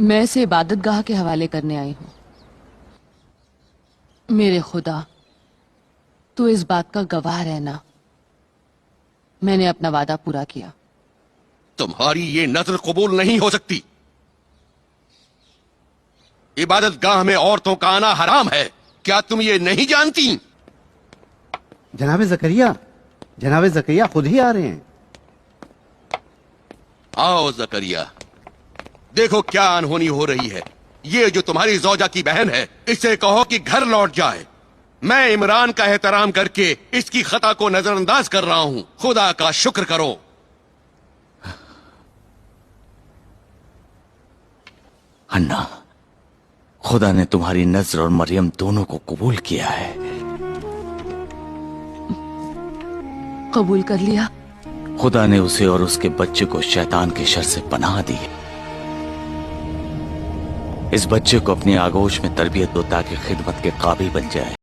میں اسے عبادت گاہ کے حوالے کرنے آئی ہوں. میرے خدا تو اس بات کا گواہ رہنا میں نے اپنا وعدہ پورا کیا. تمہاری یہ نظر قبول نہیں ہو سکتی. عبادت گاہ میں عورتوں کا آنا حرام ہے. کیا تم یہ نہیں جانتی؟ جناب زکریا خود ہی آ رہے ہیں. آؤ زکریا، دیکھو کیا انہونی ہو رہی ہے. یہ جو تمہاری زوجہ کی بہن ہے اسے کہو کہ گھر لوٹ جائے. میں عمران کا احترام کر کے اس کی خطا کو نظر انداز کر رہا ہوں. خدا کا شکر کرو. حنا، خدا نے تمہاری نذر اور مریم دونوں کو قبول کیا ہے. قبول کر لیا. خدا نے اسے اور اس کے بچے کو شیطان کے شر سے پناہ دی. اس بچے کو اپنی آغوش میں تربیت دو تاکہ خدمت کے قابل بن جائے.